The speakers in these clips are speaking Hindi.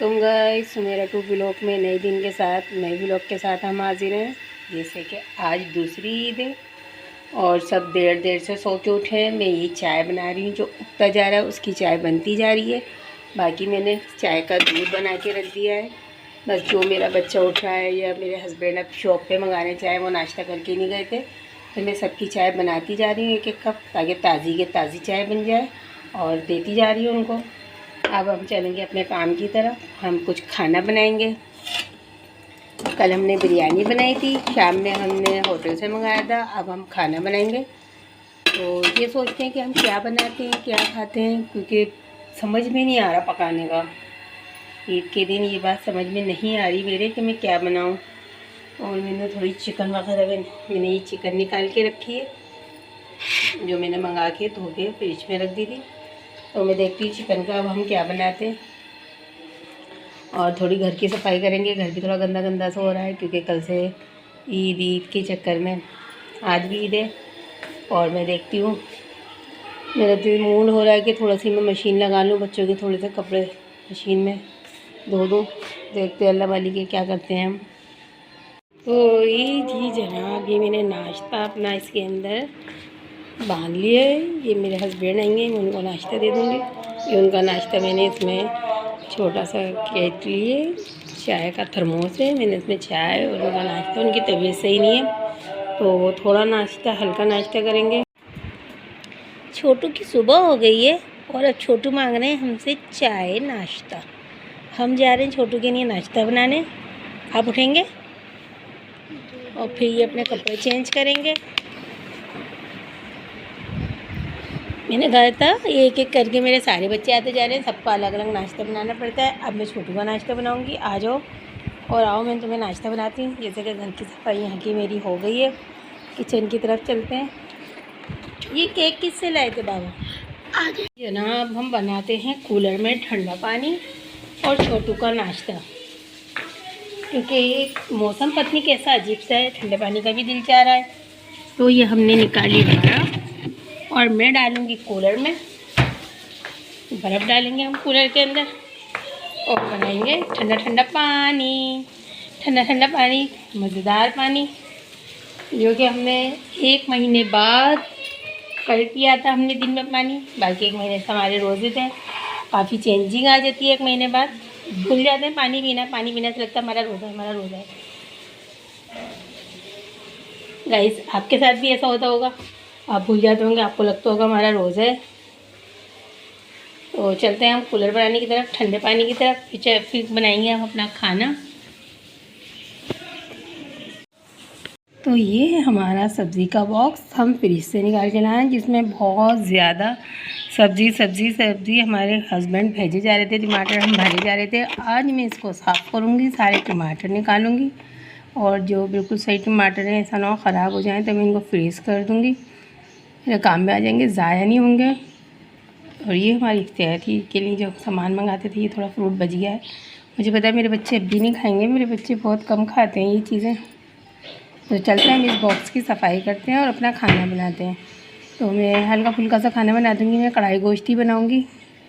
वालेकुम गाइस, मेरा टू व्लॉग में नए दिन के साथ नए व्लॉग के साथ हम हाजिर हैं। जैसे कि आज दूसरी ईद है और सब देर देर से सो के उठे हैं। मैं ये चाय बना रही हूँ, जो उगता जा रहा है उसकी चाय बनती जा रही है। बाकी मैंने चाय का दूध बना के रख दिया है। बस जो मेरा बच्चा उठ रहा है या मेरे हस्बैंड अब शॉप पे मंगाने चाय, वो नाश्ता करके नहीं गए थे, तो मैं सबकी चाय बनाती जा रही हूँ एक एक कप, ताकि ताज़ी के ताज़ी चाय बन जाए और देती जा रही हूँ उनको। अब हम चलेंगे अपने काम की तरफ। हम कुछ खाना बनाएंगे। कल हमने बिरयानी बनाई थी, शाम में हमने होटल से मंगाया था। अब हम खाना बनाएंगे। तो ये सोचते हैं कि हम क्या बनाते हैं, क्या खाते हैं, क्योंकि समझ में नहीं आ रहा पकाने का। ईद के दिन ये बात समझ में नहीं आ रही मेरे कि मैं क्या बनाऊं। और मैंने थोड़ी चिकन वगैरह मैंने ये चिकन निकाल के रखी है, जो मैंने मंगा के धो के फ्रिज में रख दी थी। तो मैं देखती हूँ चिकन का अब हम क्या बनाते हैं। और थोड़ी घर की सफाई करेंगे। घर भी थोड़ा गंदा गंदा सा हो रहा है, क्योंकि कल से ईद के चक्कर में आज भी ईद है। और मैं देखती हूँ, मेरा तो मूड हो रहा है कि थोड़ा सी मैं मशीन लगा लूँ, बच्चों के थोड़े से कपड़े मशीन में धो दूँ। देखते हैं अल्लाह वाली के क्या करते हैं हम। तो ये जी जनाब, ये मैंने नाश्ता अपना इसके अंदर बांध लिए। ये मेरे हस्बैंड आएंगे, मैं उनको नाश्ता दे दूँगी। ये उनका नाश्ता मैंने इसमें छोटा सा केट लिए, चाय का थर्मोस है, मैंने इसमें चाय और उनका नाश्ता। उनकी तबीयत सही नहीं है तो वो थोड़ा नाश्ता, हल्का नाश्ता करेंगे। छोटू की सुबह हो गई है और अब छोटू मांग रहे हैं हमसे चाय नाश्ता। हम जा रहे हैं छोटू के लिए नाश्ता बनाने। आप उठेंगे और फिर ये अपने कपड़े चेंज करेंगे। मैंने कहा था एक एक करके मेरे सारे बच्चे आते जा रहे हैं, सबका अलग अलग नाश्ता बनाना पड़ता है। अब मैं छोटू का नाश्ता बनाऊंगी। आ जाओ और आओ, मैं तुम्हें नाश्ता बनाती हूँ। जैसे कि घर की सफाई यहाँ की मेरी हो गई है, किचन की तरफ चलते हैं। ये केक किससे लाए थे बाबा? आज जनाब हम बनाते हैं कूलर में ठंडा पानी और छोटू का नाश्ता, क्योंकि मौसम पत्नी कैसा अजीब सा है, ठंडे पानी का भी दिल चाह रहा है। तो ये हमने निकाली बर्फ़ और मैं डालूँगी कूलर में। बर्फ़ डालेंगे हम कूलर के अंदर और बनाएंगे ठंडा ठंडा पानी। ठंडा ठंडा पानी, मज़ेदार पानी, जो कि हमने 1 महीने बाद कल पिया था हमने दिन में पानी। बाकी 1 महीने से हमारे रोज़े थे। काफ़ी चेंजिंग आ जाती है 1 महीने बाद, भूल जाते हैं पानी पीना। पानी पीना से लगता है हमारा रोज़ा है, हमारा रोज़ा है। गाइस, आपके साथ भी ऐसा होता होगा, आप भूल जाते होंगे, आपको लगता होगा हमारा रोज़ा है। तो चलते हैं हम कूलर बनाने की तरफ, ठंडे पानी की तरफ। फिर बनाएंगे हम अपना खाना। तो ये है हमारा सब्ज़ी का बॉक्स, हम फ्रिज से निकाल के लाए, जिसमें बहुत ज़्यादा सब्ज़ी हमारे हस्बैंड भेजे जा रहे थे। टमाटर हम भरे जा रहे थे। आज मैं इसको साफ़ करूँगी, सारे टमाटर निकालूँगी, और जो बिल्कुल सही टमाटर हैं, ऐसा ना हो ख़राब हो जाए, तो मैं इनको फ्रीज़ कर दूँगी। मेरे काम में आ जाएंगे, ज़ाया नहीं होंगे। और ये हमारी सेहत ही के लिए जो सामान मंगाते थे, ये थोड़ा फ्रूट बच गया है। मुझे पता है मेरे बच्चे अब भी नहीं खाएंगे, मेरे बच्चे बहुत कम खाते हैं ये चीज़ें। तो चलते हैं, हम इस बॉक्स की सफाई करते हैं और अपना खाना बनाते हैं। तो मैं हल्का फुल्का सा खाना बना दूँगी। मैं कढ़ाई गोश्त ही बनाऊँगी,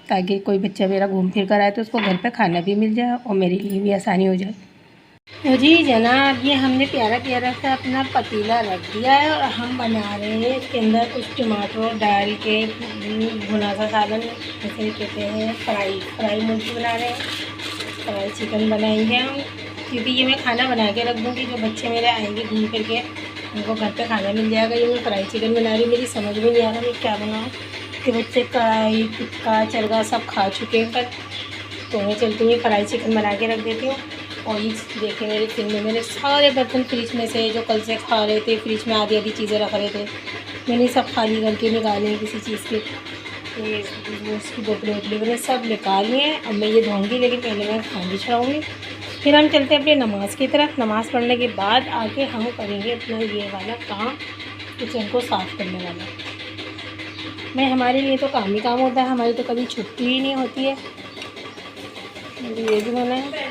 ताकि कोई बच्चा मेरा घूम फिर कर आए तो उसको घर पे खाना भी मिल जाए और मेरे लिए भी आसानी हो जाए। तो जी जनाब, ये हमने प्यारा प्यारा सा अपना पतीला रख दिया है और हम बना रहे हैं इसके अंदर कुछ टमाटर डाल के भुना सा सालन, जैसे कहते हैं फ्राई मुर्गी बना रहे हैं। फ्राई चिकन बनाएंगे हम, क्योंकि ये मैं खाना बना के रख दूँगी। जो बच्चे मेरे आएंगे घूम फिर के, उनको घर पे खाना मिल जाएगा। ये मैं फ्राई चिकन बना रही हूँ, मेरी समझ में नहीं आ रहा मैं क्या बनाऊँ, कि बच्चे कढ़ाई टिक्का चरगा सब खा चुके हैं कल। तो मैं चलती हूँ फ्राई चिकन बना के रख देती हूँ। और ये देखिए मेरे फ्रिज में मेरे सारे बर्तन फ्रिज में से जो कल से खा रहे थे, फ्रिज में आधी चीज़ें रख रहे थे, मैंने सब खाली करके निकाले हैं किसी चीज़ के। उसकी बोतलें मैंने सब निकाल लिए। अब मैं ये धोऊँगी, लेकिन पहले मैं खाना चढ़ाऊँगी। फिर हम चलते हैं अपने नमाज़ की तरफ। नमाज़ पढ़ने के बाद आके हम करेंगे अपना ये वाला काम, किचन को साफ़ करने वाला। मैं हमारे लिए तो काम ही काम होता है, हमारी तो कभी छुट्टी ही नहीं होती है। ये भी होना है।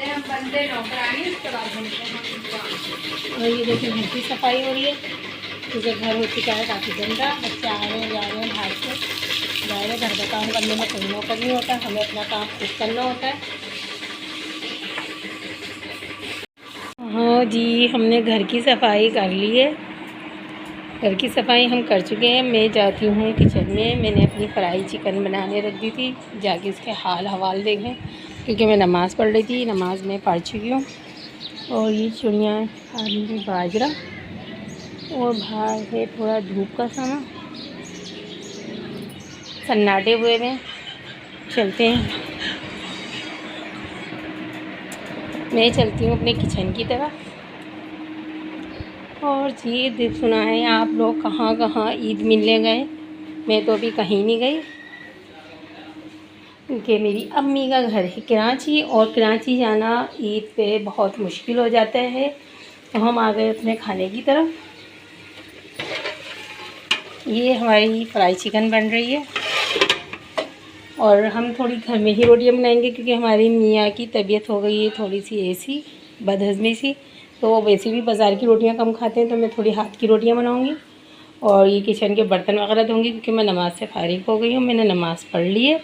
और ये देखिए घर की सफाई हो रही है, क्योंकि घर हो चुका है काफ़ी गंदा। बच्चे आ रहे हैं, जा रहे हैं बाहर से, जा रहे हैं। घर का काम करने में कोई नौकर नहीं होता, हमें अपना काम खुद करना होता है। लो जी, हमने घर की सफाई कर ली है। घर की सफाई हम कर चुके हैं। मैं जाती हूँ किचन में। मैंने अपनी फ्राई चिकन बनाने रख दी थी, जाके उसके हाल हवाल देखें, क्योंकि मैं नमाज़ पढ़ रही थी। नमाज में पढ़ चुकी हूँ। और ये चुनिया आलू बाजरा, और बाहर है थोड़ा धूप का समय, सन्नाटे हुए में। चलते हैं, मैं चलती हूँ अपने किचन की तरफ। और जी सुना है आप लोग कहाँ कहाँ ईद मिलने गए। मैं तो अभी कहीं नहीं गई, क्योंकि मेरी अम्मी का घर है कराची, और कराची जाना ईद पे बहुत मुश्किल हो जाता है। तो हम आ गए अपने खाने की तरफ। ये हमारी फ्राई चिकन बन रही है, और हम थोड़ी घर में ही रोटियां बनाएंगे, क्योंकि हमारी मियाँ की तबीयत हो गई है थोड़ी सी ऐसी बदहज़मी सी। तो वो वैसे भी बाज़ार की रोटियां कम खाते हैं, तो मैं थोड़ी हाथ की रोटियां बनाऊंगी। और ये किचन के बर्तन वगैरह धोंगी, क्योंकि मैं नमाज़ से फ़ारिग हो गई हूँ। मैंने नमाज़ पढ़ ली है।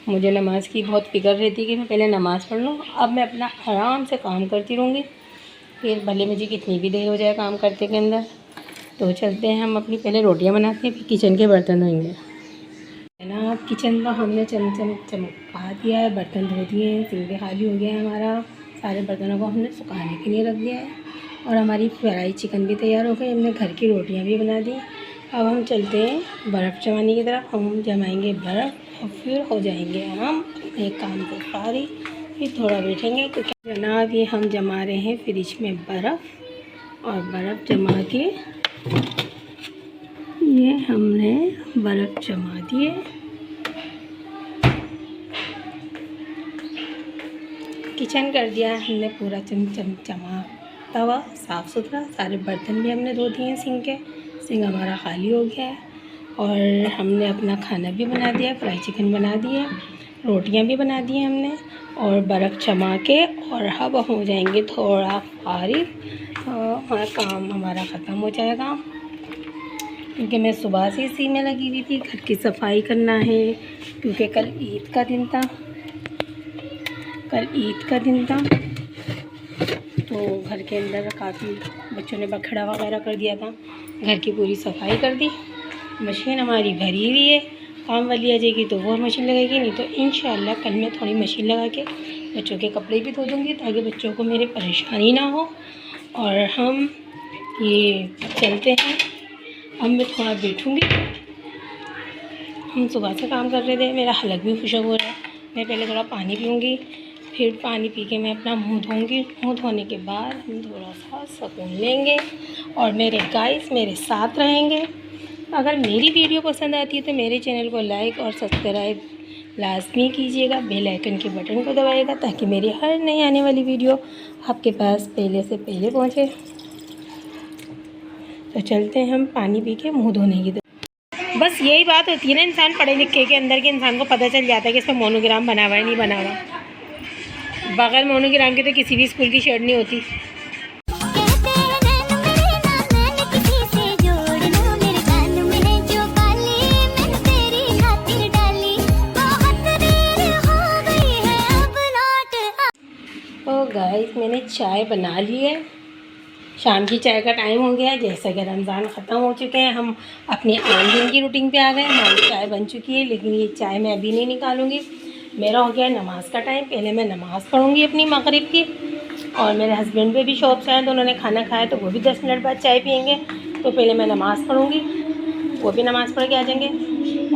मुझे नमाज़ की बहुत फ़िक्र रहती है कि मैं पहले नमाज़ पढ़ लूँ। अब मैं अपना आराम से काम करती रहूँगी, फिर भले मुझे कितनी भी देर हो जाए काम करते के अंदर। तो चलते हैं, हम अपनी पहले रोटियाँ बनाते हैं, फिर किचन के बर्तन धोएंगे, है ना। किचन का हमने चमका दिया है, बर्तन धो दिए हैं, सिंक खाली हो गया है हमारा। सारे बर्तनों को हमने सुखाने के लिए रख दिया है, और हमारी फ्राई चिकन भी तैयार हो गई। हमने घर की रोटियां भी बना दी। अब हम चलते हैं बर्फ़ जमाने की तरफ। हम जमाएंगे बर्फ़, और फिर हो जाएंगे हम अपने काम से फारिग। फिर थोड़ा बैठेंगे, क्योंकि जनाब ये हम जमा रहे हैं फ्रिज में बर्फ़। और बर्फ़ जमा के ये हमने बर्फ़ जमा दिए। किचन कर दिया हमने पूरा चमचमा हुआ साफ़ सुथरा। सारे बर्तन भी हमने धो दिए हैं। सिंक हमारा खाली हो गया है। और हमने अपना खाना भी बना दिया, फ्राई चिकन बना दिए, रोटियां भी बना दी हमने, और बर्फ़ जमा के। और अब हो जाएंगे थोड़ा फारिग, और काम हमारा ख़त्म हो जाएगा, क्योंकि मैं सुबह से इसी में लगी हुई थी। घर की सफाई करना है, क्योंकि कल ईद का दिन था। तो घर के अंदर काफ़ी बच्चों ने बखड़ा वगैरह कर दिया था। घर की पूरी सफाई कर दी। मशीन हमारी भरी हुई है, काम वाली आ जाएगी तो वो मशीन लगेगी, नहीं तो इंशाल्लाह कल मैं थोड़ी मशीन लगा के बच्चों के कपड़े भी धो दूँगी, ताकि बच्चों को मेरी परेशानी ना हो। और हम ये चलते हैं। अब मैं थोड़ा बैठूँगी। हम सुबह से काम कर रहे थे, मेरा हलक भी खुशक हो रहा है। मैं पहले थोड़ा पानी पीऊँगी, फिर पानी पी के मैं अपना मुंह धोऊँगी। मुंह धोने के बाद हम थोड़ा सा सुकून लेंगे, और मेरे गाइस मेरे साथ रहेंगे। अगर मेरी वीडियो पसंद आती है तो मेरे चैनल को लाइक और सब्सक्राइब लाजमी कीजिएगा। बेल आइकन के बटन को दबाइएगा, ताकि मेरी हर नई आने वाली वीडियो आपके पास पहले से पहले पहुँचे। तो चलते हैं हम पानी पी के मुँह धोने की तरफ। बस यही बात होती है ना, इंसान पढ़े लिखे के अंदर के इंसान को पता चल जाता है कि इसमें मोनोग्राम बना हुआ है नहीं बना हुआ। बगैर मोनोग्राम के तो किसी भी स्कूल की शर्ट नहीं होती। तो गाइस मैंने चाय बना ली है। शाम की चाय का टाइम हो गया है। जैसा कि रमज़ान ख़त्म हो चुके हैं, हम अपनी आम दिन की रूटीन पे आ गए। हमारी चाय बन चुकी है, लेकिन ये चाय मैं अभी नहीं निकालूंगी। मेरा हो गया है नमाज़ का टाइम। पहले मैं नमाज़ पढ़ूंगी अपनी मगरिब की। और मेरे हस्बैंड भी शॉप से आए, तो उन्होंने खाना खाया, तो वो भी 10 मिनट बाद चाय पियेंगे। तो पहले मैं नमाज़ पढ़ूँगी, वो भी नमाज़ पढ़ के आ जाएंगे,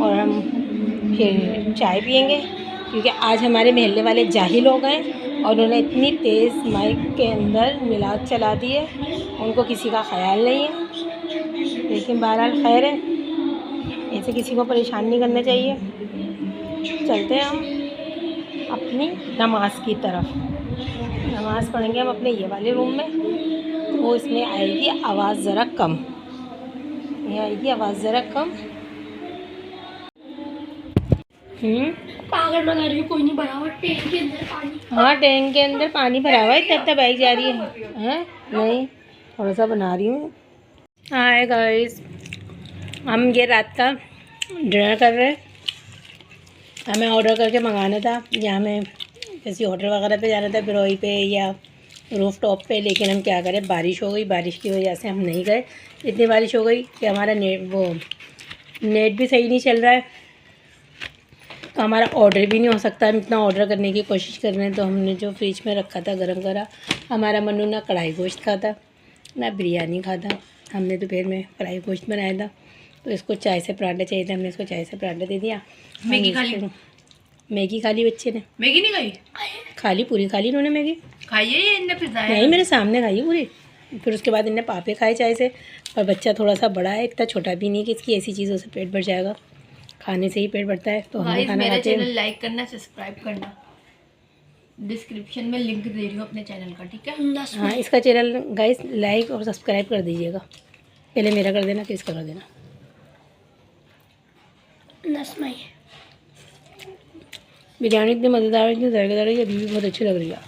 और हम फिर चाय पियेंगे। क्योंकि आज हमारे महल्ले वाले जाहिल हो गए, और उन्होंने इतनी तेज़ माइक के अंदर मिलाद चला दी है, उनको किसी का ख्याल नहीं है। लेकिन बहरहाल खैर है, ऐसे किसी को परेशान नहीं करना चाहिए। चलते हैं हम अपनी नमाज की तरफ। नमाज़ पढ़ेंगे हम अपने ये वाले रूम में, तो वो इसमें आएगी आवाज़ ज़रा कम, ये आएगी आवाज़ ज़रा कम। पागल बना रही हूँ, कोई नहीं भरा हुआ टैंक के अंदर पानी। हाँ टैंक के अंदर पानी भरा हुआ है, तब तक बाइक जा रही है। नहीं, थोड़ा सा बना रही हूँ। हाय गाइस, हम ये रात का डिनर कर रहे हैं। हमें ऑर्डर करके मंगाना था, या हमें किसी होटल वगैरह पे जाना था, बिरोई पे या रूफ टॉप पे, लेकिन हम क्या करें, बारिश हो गई, बारिश की वजह से हम नहीं गए। इतनी बारिश हो गई कि हमारा नेट भी सही नहीं चल रहा है, तो हमारा ऑर्डर भी नहीं हो सकता। हम इतना ऑर्डर करने की कोशिश कर रहे हैं, तो हमने जो फ्रिज में रखा था गरम करा, हमारा मन्नू ना कढ़ाई गोश्त खाता ना बिरयानी खाता। हमने दोपहर में कढ़ाई गोश्त बनाया था, तो इसको चाय से पराठा चाहिए था, हमने इसको चाय से पराठा दे दिया। मैगी खा ली बच्चे ने। मैगी नहीं खाई? खा ली, पूरी खा ली इन्होंने मैगी। खाई है इनने फिर नहीं, मेरे सामने खाई पूरी। फिर उसके बाद इन्हें पापे खाए चाय से। और बच्चा थोड़ा सा बड़ा है, इतना छोटा भी नहीं कि इसकी ऐसी चीज़ों से पेट भर जाएगा, खाने से ही पेट भरता है। तो हम खाना खाते हैं। लाइक करना, सब्सक्राइब करना, डिस्क्रिप्शन में लिंक दे रही हूँ अपने चैनल का, ठीक है? हाँ, इसका चैनल गाइस लाइक और सब्सक्राइब कर दीजिएगा। पहले मेरा कर देना, फिर इसका कर देना। बिरयानी इतनी मज़ेदार, इतनी जायकेदार है कि अभी भी बहुत अच्छी लग रही है।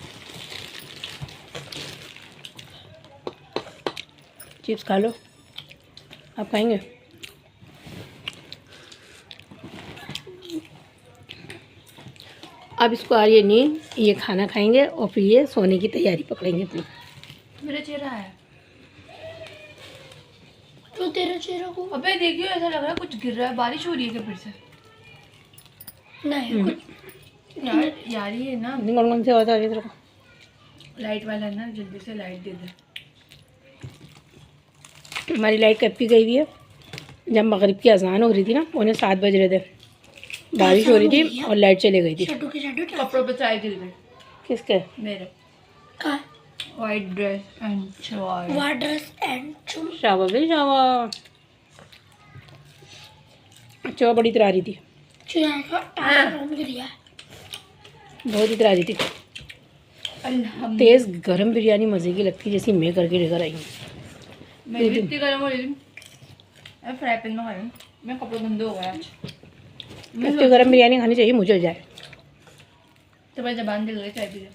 चिप्स खा लो, आप खाएंगे? अब इसको आ रही है नींद, ये खाना खाएंगे और फिर ये सोने की तैयारी पकड़ेंगे अपनी। मेरा चेहरा है तो तेरा चेहरा को, अबे देखियो ऐसा लग रहा है कुछ गिर रहा है, बारिश हो रही है क्या फिर से? नहीं कुछ यार ये ना कौन से आवाज़ आ रही है तेरे को? लाइट वाला है ना, जल्दी से लाइट दे दे। हमारी लाइट कब की गई हुई है? जब मगरिब की अजान हो रही थी ना, उन्हें 7 बज रहे थे, बारिश हो रही थी और लाइट चली गई थी। कपड़ों पे चाय गिर गई। किसके? मेरे। वाइट ड्रेस एंड शावा भाई शावा। अच्छा, बड़ी इतरा रही थी, बहुत इतरा रही थी। तेज़ गरम बिरयानी मज़े की लगती है, जैसी मैं करके लेकर आई हूँ। मैं इतनी गरम हो रही थी, फ्राई पैन में खा रही हूँ। मैं कपड़े गंदे हो गए आज। इतनी गरम बिरयानी खानी चाहिए मुझे जाए तो मैं जबान दिल गई चाय पी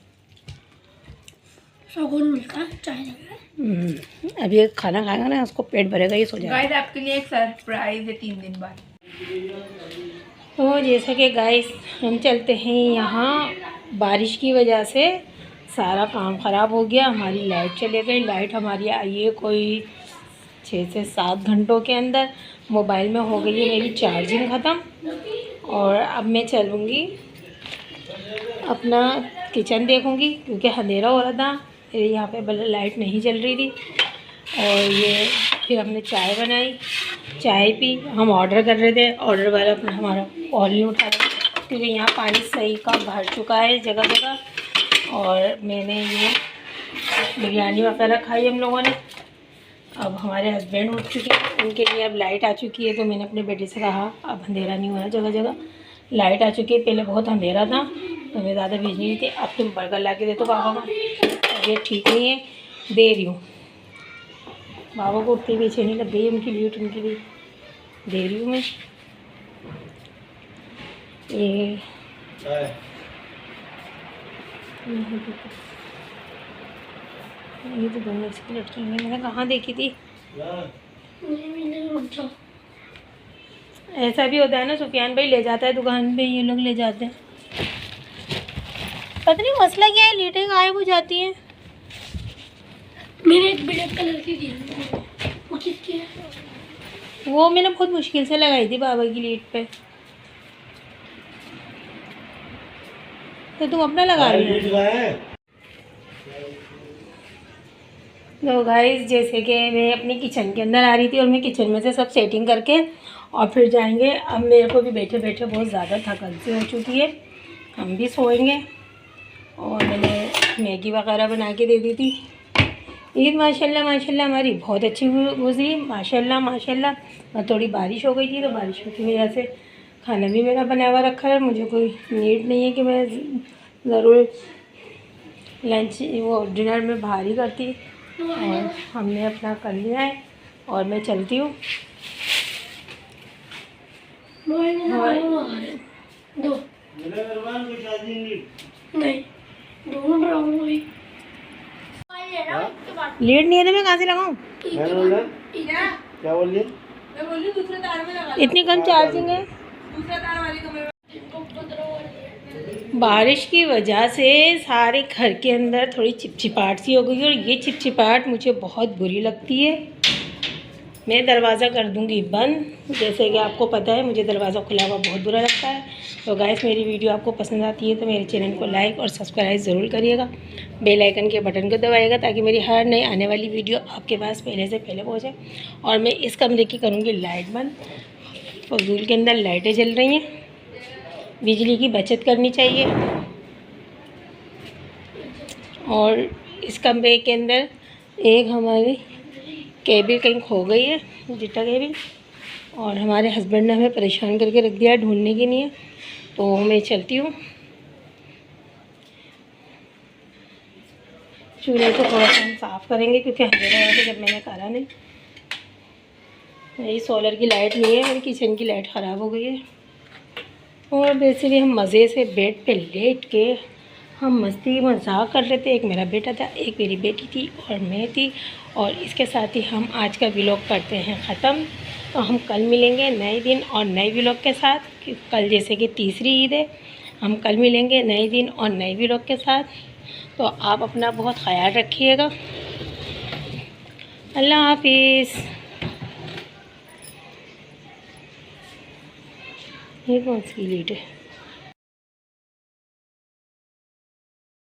सुकून मिलता चाय। अभी ये खाना खाएगा ना, उसको पेट भरेगा, ये सो जाएगा। गाइस आपके लिए एक सरप्राइज है 3 दिन बाद। तो जैसा कि गाइस हम चलते हैं, यहाँ बारिश की वजह से सारा काम ख़राब हो गया। हमारी लाइट चले गई। लाइट हमारी आई है कोई 6 से 7 घंटों के अंदर। मोबाइल में हो गई है मेरी चार्जिंग ख़त्म। और अब मैं चलूँगी अपना किचन देखूँगी, क्योंकि अंधेरा हो रहा था, यहाँ पे लाइट नहीं चल रही थी। और ये फिर हमने चाय बनाई, चाय पी। हम ऑर्डर कर रहे थे, ऑर्डर वाला अपना हमारा कॉल नहीं उठा रहा, क्योंकि यहाँ पानी सही का भर चुका है जगह जगह। और मैंने ये बिरयानी वगैरह खाई हम लोगों ने। अब हमारे हस्बैंड उठ चुके हैं, उनके लिए अब लाइट आ चुकी है। तो मैंने अपने बेटे से कहा अब अंधेरा नहीं हो रहा, जगह जगह लाइट आ चुकी है। पहले बहुत अंधेरा था तो मैं ज़्यादा भेज नहीं थी। अब तुम बर्गर ला के दे दो पापा को, तबीयत ठीक नहीं है, दे रही हूँ। बाबा को उठते पीछे नहीं लग गई, उनकी लीट उनकी भी दे रही हूँ मैं। ये तो दोनों इसकी लड़की है, मैंने कहाँ देखी थी। ऐसा भी होता है ना, सुफियान भाई ले जाता है दुकान पे, ये लोग ले जाते हैं। पता नहीं मसला क्या है, लीटें गायब हो जाती हैं। मैंने एक ब्लैक कलर की दी, वो किसकी है? वो मैंने बहुत मुश्किल से लगाई थी बाबा की लीट पे। तो तुम अपना लगा रही हो। तो गाइस जैसे कि मैं अपनी किचन के अंदर आ रही थी और मैं किचन में से सब सेटिंग करके और फिर जाएंगे। अब मेरे को भी बैठे बैठे बहुत ज़्यादा थकान सी हो चुकी है, हम भी सोएंगे। और मैंने मैगी वगैरह बना के दे दी थी। ईद माशाल्लाह माशाल्लाह हमारी बहुत अच्छी गुजरी, माशाल्लाह माशाल्लाह। और थोड़ी बारिश हो गई थी, तो बारिश की वजह से खाना भी मेरा बना हुआ रखा है। मुझे कोई नीड नहीं है कि मैं ज़रूर लंच वो डिनर में बाहर ही करती। और हमने अपना कर लिया है और मैं चलती हूँ। लीड नहीं है तो मैं कहाँ से लगाऊँ? क्या बोल रही है? मैं बोल रही दूसरे तार में लगा। इतनी कम चार्जिंग है। दूसरा तार वाली कमरे में बारिश की वजह से सारे घर के अंदर थोड़ी चिपचिपाहट सी हो गई और ये चिपचिपाहट मुझे बहुत बुरी लगती है। मैं दरवाज़ा कर दूंगी बंद। जैसे कि आपको पता है मुझे दरवाज़ा खुला हुआ बहुत बुरा लगता है। तो गाइस मेरी वीडियो आपको पसंद आती है तो मेरे चैनल को लाइक और सब्सक्राइब ज़रूर करिएगा। बेल आइकन के बटन को दबाइएगा ताकि मेरी हर नई आने वाली वीडियो आपके पास पहले से पहले पहुँचे। और मैं इस कमरे की करूँगी लाइट बंद। फजूल के अंदर लाइटें जल रही हैं, बिजली की बचत करनी चाहिए। और इस कमरे के अंदर एक हमारी केबिल कहीं खो गई है, डिजिटल केबिल, और हमारे हस्बैंड ने हमें परेशान करके रख दिया ढूंढने के लिए। तो मैं चलती हूँ। चूल्हे को थोड़ा सा हम साफ़ करेंगे क्योंकि अंधेरा है जब मैंने करा नहीं। मेरी सोलर की लाइट नहीं है, मेरी किचन की लाइट ख़राब हो गई है। और बेसिकली हम मज़े से बेड पे लेट के हम मस्ती मजाक कर रहे थे। एक मेरा बेटा था, एक मेरी बेटी थी और मैं थी। और इसके साथ ही हम आज का व्लॉग करते हैं ख़त्म। तो हम कल मिलेंगे नए दिन और नए व्लॉग के साथ। कल जैसे कि तीसरी ईद है, हम कल मिलेंगे नए दिन और नए व्लॉग के साथ। तो आप अपना बहुत ख्याल रखिएगा। अल्लाह हाफिज़। ये कौन सी लीड है?